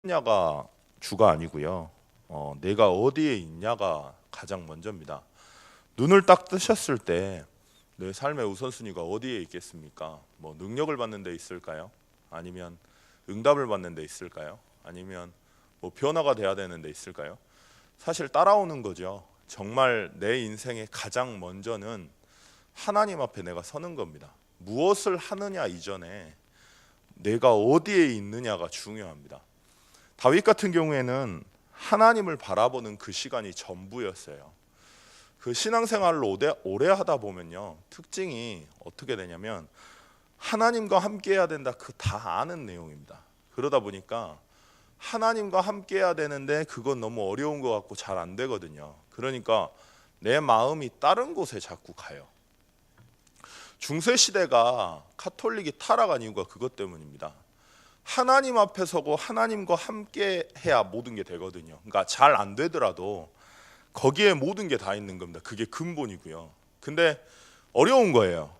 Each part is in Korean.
냐가 주가 아니고요. 내가 어디에 있냐가 가장 먼저입니다. 눈을 딱 뜨셨을 때 내 삶의 우선순위가 어디에 있겠습니까? 뭐 능력을 받는 데 있을까요? 아니면 응답을 받는 데 있을까요? 아니면 뭐 변화가 돼야 되는 데 있을까요? 사실 따라오는 거죠. 정말 내 인생의 가장 먼저는 하나님 앞에 내가 서는 겁니다. 무엇을 하느냐 이전에 내가 어디에 있느냐가 중요합니다. 다윗 같은 경우에는 하나님을 바라보는 그 시간이 전부였어요. 그 신앙생활을 오래 하다 보면요, 특징이 어떻게 되냐면 하나님과 함께 해야 된다, 그 다 아는 내용입니다. 그러다 보니까 하나님과 함께 해야 되는데 그건 너무 어려운 것 같고 잘 안 되거든요. 그러니까 내 마음이 다른 곳에 자꾸 가요. 중세 시대가 카톨릭이 타락한 이유가 그것 때문입니다. 하나님 앞에 서고 하나님과 함께 해야 모든 게 되거든요. 그러니까 잘 안 되더라도 거기에 모든 게 다 있는 겁니다. 그게 근본이고요. 근데 어려운 거예요.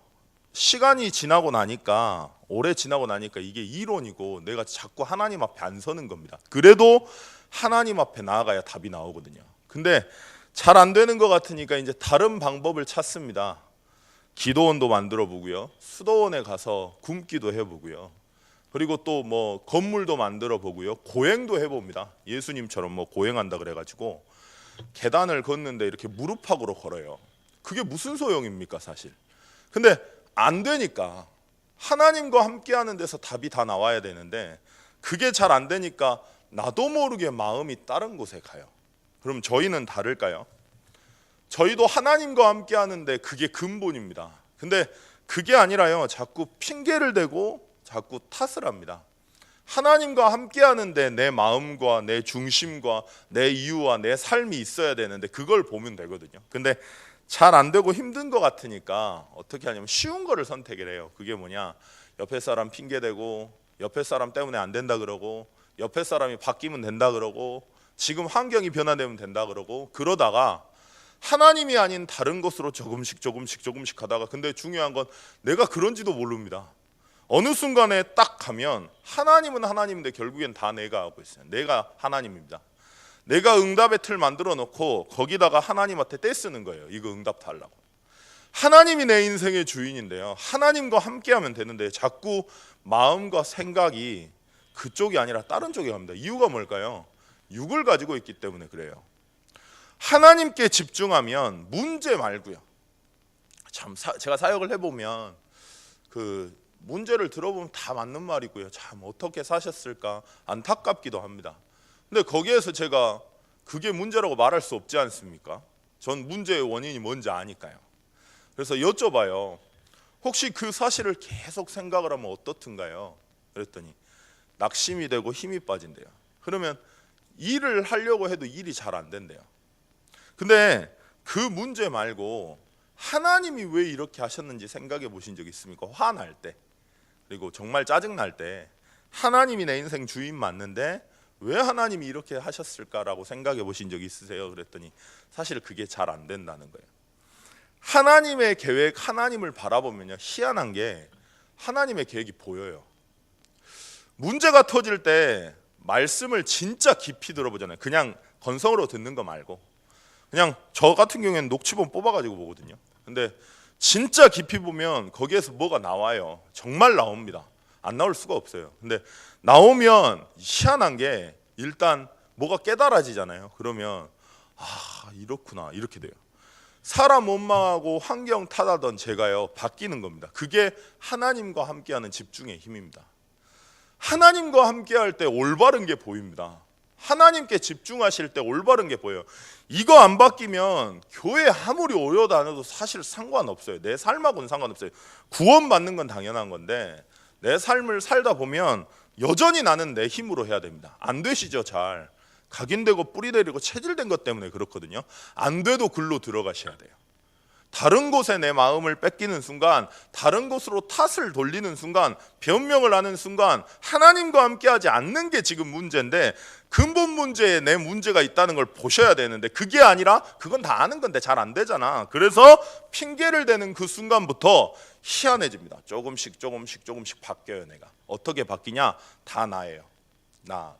시간이 지나고 나니까, 오래 지나고 나니까 이게 이론이고 내가 자꾸 하나님 앞에 안 서는 겁니다. 그래도 하나님 앞에 나아가야 답이 나오거든요. 근데 잘 안 되는 것 같으니까 이제 다른 방법을 찾습니다. 기도원도 만들어 보고요, 수도원에 가서 굶기도 해보고요, 그리고 또 뭐 건물도 만들어 보고요, 고행도 해봅니다. 예수님처럼 뭐 고행한다 그래가지고 계단을 걷는데 이렇게 무릎팍으로 걸어요. 그게 무슨 소용입니까 사실. 근데 안 되니까 하나님과 함께하는 데서 답이 다 나와야 되는데 그게 잘 안 되니까 나도 모르게 마음이 다른 곳에 가요. 그럼 저희는 다를까요? 저희도 하나님과 함께하는데 그게 근본입니다. 근데 그게 아니라요, 자꾸 핑계를 대고 자꾸 탓을 합니다. 하나님과 함께하는데 내 마음과 내 중심과 내 이유와 내 삶이 있어야 되는데 그걸 보면 되거든요. 근데 잘 안 되고 힘든 것 같으니까 어떻게 하냐면 쉬운 거를 선택을 해요. 그게 뭐냐, 옆에 사람 핑계대고 옆에 사람 때문에 안 된다 그러고 옆에 사람이 바뀌면 된다 그러고 지금 환경이 변화되면 된다 그러고 그러다가 하나님이 아닌 다른 것으로 조금씩 하다가, 근데 중요한 건 내가 그런지도 모릅니다. 어느 순간에 딱 가면 하나님은 하나님인데 결국엔 다 내가 하고 있어요. 내가 하나님입니다. 내가 응답의 틀 만들어 놓고 거기다가 하나님한테 떼쓰는 거예요. 이거 응답 달라고. 하나님이 내 인생의 주인인데요, 하나님과 함께하면 되는데 자꾸 마음과 생각이 그쪽이 아니라 다른 쪽에 갑니다. 이유가 뭘까요? 육을 가지고 있기 때문에 그래요. 하나님께 집중하면 문제 말고요, 참 제가 사역을 해보면 그 문제를 들어보면 다 맞는 말이고요, 참 어떻게 사셨을까 안타깝기도 합니다. 근데 거기에서 제가 그게 문제라고 말할 수 없지 않습니까? 전 문제의 원인이 뭔지 아니까요. 그래서 여쭤봐요. 혹시 그 사실을 계속 생각을 하면 어떻든가요? 그랬더니 낙심이 되고 힘이 빠진대요. 그러면 일을 하려고 해도 일이 잘 안 된대요. 근데 그 문제 말고 하나님이 왜 이렇게 하셨는지 생각해 보신 적 있습니까? 화날 때, 그리고 정말 짜증날 때 하나님이 내 인생 주인 맞는데 왜 하나님이 이렇게 하셨을까라고 생각해 보신 적 있으세요? 그랬더니 사실 그게 잘 안 된다는 거예요. 하나님의 계획, 하나님을 바라보면요, 희한한 게 하나님의 계획이 보여요. 문제가 터질 때 말씀을 진짜 깊이 들어보잖아요. 그냥 건성으로 듣는 거 말고 그냥 저 같은 경우에는 녹취본 뽑아가지고 보거든요. 근데 진짜 깊이 보면 거기에서 뭐가 나와요. 정말 나옵니다. 안 나올 수가 없어요. 근데 나오면 희한한 게 일단 뭐가 깨달아지잖아요. 그러면 이렇구나 이렇게 돼요. 사람 원망하고 환경 탓하던 제가요 바뀌는 겁니다. 그게 하나님과 함께하는 집중의 힘입니다. 하나님과 함께할 때 올바른 게 보입니다. 하나님께 집중하실 때 올바른 게 보여요. 이거 안 바뀌면 교회 아무리 오려 다녀도 사실 상관없어요. 내 삶하고는 상관없어요. 구원받는 건 당연한 건데 내 삶을 살다 보면 여전히 나는 내 힘으로 해야 됩니다. 안 되시죠? 잘 각인되고 뿌리내리고 체질된 것 때문에 그렇거든요. 안 돼도 글로 들어가셔야 돼요. 다른 곳에 내 마음을 뺏기는 순간, 다른 곳으로 탓을 돌리는 순간, 변명을 하는 순간 하나님과 함께하지 않는 게 지금 문제인데 근본 문제에 내 문제가 있다는 걸 보셔야 되는데 그게 아니라 그건 다 아는 건데 잘 안 되잖아. 그래서 핑계를 대는 그 순간부터 희한해집니다. 조금씩 바뀌어요. 내가 어떻게 바뀌냐? 다 나예요. 나.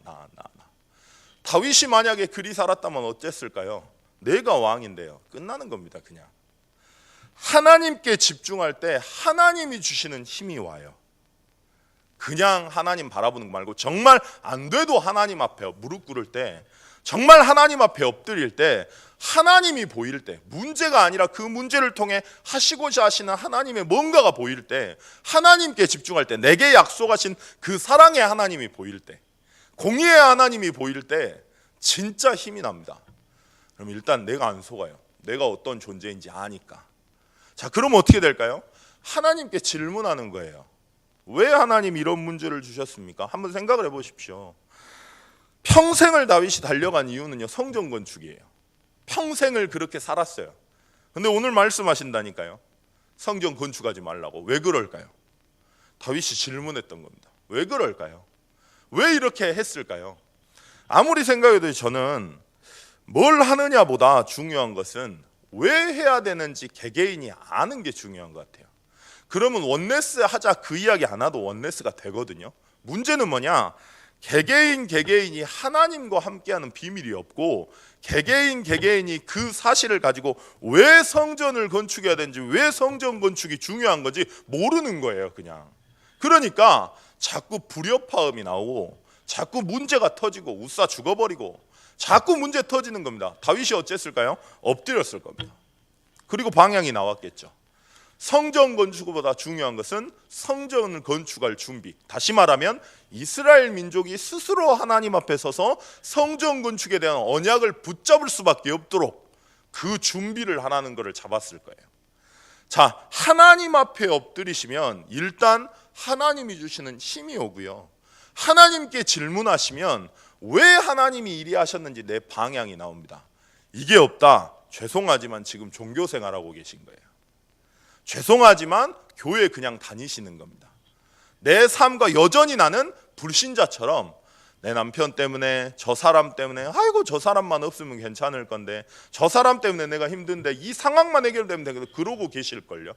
다윗이 만약에 그리 살았다면 어땠을까요? 내가 왕인데요. 끝나는 겁니다. 그냥 하나님께 집중할 때 하나님이 주시는 힘이 와요. 그냥 하나님 바라보는 거 말고 정말 안 돼도 하나님 앞에 무릎 꿇을 때, 정말 하나님 앞에 엎드릴 때, 하나님이 보일 때, 문제가 아니라 그 문제를 통해 하시고자 하시는 하나님의 뭔가가 보일 때, 하나님께 집중할 때, 내게 약속하신 그 사랑의 하나님이 보일 때, 공의의 하나님이 보일 때 진짜 힘이 납니다. 그럼 일단 내가 안 속아요. 내가 어떤 존재인지 아니까. 자, 그럼 어떻게 될까요? 하나님께 질문하는 거예요. 왜 하나님 이런 문제를 주셨습니까? 한번 생각을 해보십시오. 평생을 다윗이 달려간 이유는요, 성전 건축이에요. 평생을 그렇게 살았어요. 근데 오늘 말씀하신다니까요, 성전 건축하지 말라고. 왜 그럴까요? 다윗이 질문했던 겁니다. 왜 그럴까요? 왜 이렇게 했을까요? 아무리 생각해도 저는 뭘 하느냐보다 중요한 것은 왜 해야 되는지 개개인이 아는 게 중요한 것 같아요. 그러면 원네스 하자 그 이야기 안 해도 원네스가 되거든요. 문제는 뭐냐? 개개인이 하나님과 함께하는 비밀이 없고, 개개인이 그 사실을 가지고 왜 성전을 건축해야 되는지, 왜 성전 건축이 중요한 건지 모르는 거예요. 그냥. 그러니까 자꾸 불협화음이 나오고, 자꾸 문제가 터지고, 웃사 죽어버리고, 자꾸 문제 터지는 겁니다. 다윗이 어쨌을까요? 엎드렸을 겁니다. 그리고 방향이 나왔겠죠. 성전 건축보다 중요한 것은 성전을 건축할 준비. 다시 말하면 이스라엘 민족이 스스로 하나님 앞에 서서 성전 건축에 대한 언약을 붙잡을 수밖에 없도록 그 준비를 하라는 것을 잡았을 거예요. 자, 하나님 앞에 엎드리시면 일단 하나님이 주시는 힘이 오고요, 하나님께 질문하시면 왜 하나님이 이리 하셨는지 내 방향이 나옵니다. 이게 없다, 죄송하지만 지금 종교 생활하고 계신 거예요. 죄송하지만 교회 그냥 다니시는 겁니다. 내 삶과 여전히 나는 불신자처럼 내 남편 때문에, 저 사람 때문에, 아이고 저 사람만 없으면 괜찮을 건데, 저 사람 때문에 내가 힘든데, 이 상황만 해결되면 되겠다, 그러고 계실걸요.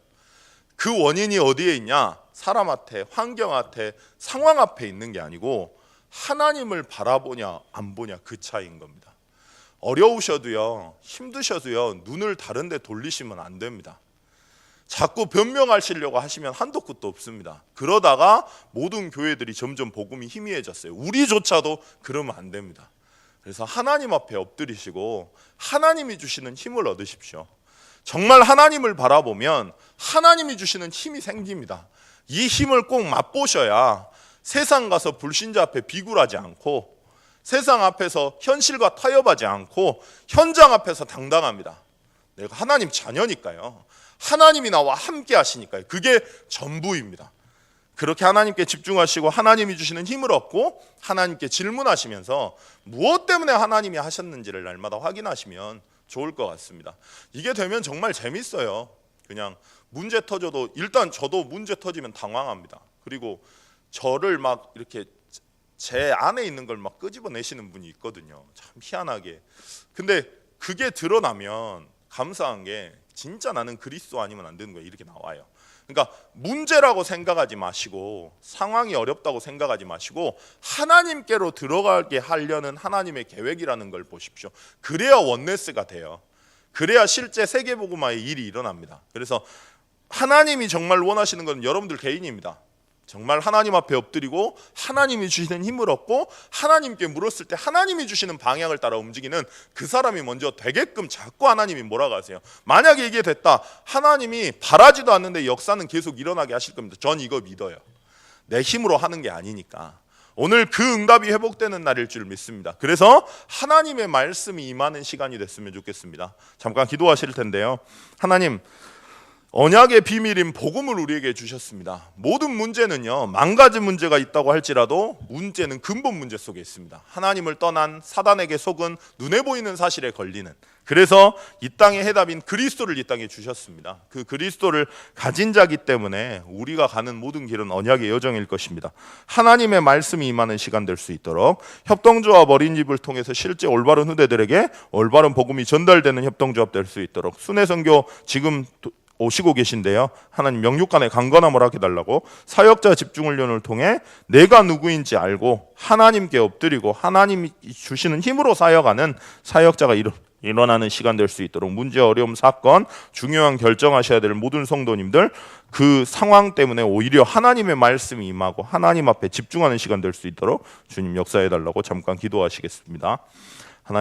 그 원인이 어디에 있냐? 사람 앞에, 환경 앞에, 상황 앞에 있는 게 아니고 하나님을 바라보냐 안 보냐 그 차이인 겁니다. 어려우셔도요, 힘드셔도요, 눈을 다른 데 돌리시면 안 됩니다. 자꾸 변명하시려고 하시면 한도 끝도 없습니다. 그러다가 모든 교회들이 점점 복음이 희미해졌어요. 우리조차도 그러면 안 됩니다. 그래서 하나님 앞에 엎드리시고 하나님이 주시는 힘을 얻으십시오. 정말 하나님을 바라보면 하나님이 주시는 힘이 생깁니다. 이 힘을 꼭 맛보셔야 세상 가서 불신자 앞에 비굴하지 않고, 세상 앞에서 현실과 타협하지 않고 현장 앞에서 당당합니다. 내가 하나님 자녀니까요, 하나님이 나와 함께 하시니까요. 그게 전부입니다. 그렇게 하나님께 집중하시고 하나님이 주시는 힘을 얻고 하나님께 질문하시면서 무엇 때문에 하나님이 하셨는지를 날마다 확인하시면 좋을 것 같습니다. 이게 되면 정말 재밌어요. 그냥 문제 터져도, 일단 저도 문제 터지면 당황합니다. 그리고 저를 막 이렇게 제 안에 있는 걸 막 끄집어내시는 분이 있거든요. 참 희한하게. 근데 그게 드러나면 감사한 게, 진짜 나는 그리스도 아니면 안 되는 거예요, 이렇게 나와요. 그러니까 문제라고 생각하지 마시고, 상황이 어렵다고 생각하지 마시고, 하나님께로 들어가게 하려는 하나님의 계획이라는 걸 보십시오. 그래야 원네스가 돼요. 그래야 실제 세계복음화의 일이 일어납니다. 그래서 하나님이 정말 원하시는 건 여러분들 개인입니다. 정말 하나님 앞에 엎드리고 하나님이 주시는 힘을 얻고 하나님께 물었을 때 하나님이 주시는 방향을 따라 움직이는 그 사람이 먼저 되게끔 자꾸 하나님이 뭐라고 하세요. 만약에 이게 됐다, 하나님이 바라지도 않는데 역사는 계속 일어나게 하실 겁니다. 전 이거 믿어요. 내 힘으로 하는 게 아니니까. 오늘 그 응답이 회복되는 날일 줄 믿습니다. 그래서 하나님의 말씀이 임하는 시간이 됐으면 좋겠습니다. 잠깐 기도하실 텐데요. 하나님, 언약의 비밀인 복음을 우리에게 주셨습니다. 모든 문제는요, 만 가지 문제가 있다고 할지라도 문제는 근본 문제 속에 있습니다. 하나님을 떠난 사단에게 속은 눈에 보이는 사실에 걸리는, 그래서 이 땅의 해답인 그리스도를 이 땅에 주셨습니다. 그 그리스도를 가진 자기 때문에 우리가 가는 모든 길은 언약의 여정일 것입니다. 하나님의 말씀이 임하는 시간 될 수 있도록 협동조합 어린이집을 통해서 실제 올바른 후대들에게 올바른 복음이 전달되는 협동조합 될 수 있도록 순회선교 지금 오시고 계신데요. 하나님 영육간의 강건함을 하게 달라고 사역자 집중 훈련을 통해 내가 누구인지 알고 하나님께 엎드리고 하나님이 주시는 힘으로 사역하는 사역자가 일어나는 시간 될 수 있도록 문제, 어려움, 사건, 중요한 결정하셔야 될 모든 성도님들 그 상황 때문에 오히려 하나님의 말씀이 임하고 하나님 앞에 집중하는 시간 될 수 있도록 주님 역사해 달라고 잠깐 기도하시겠습니다.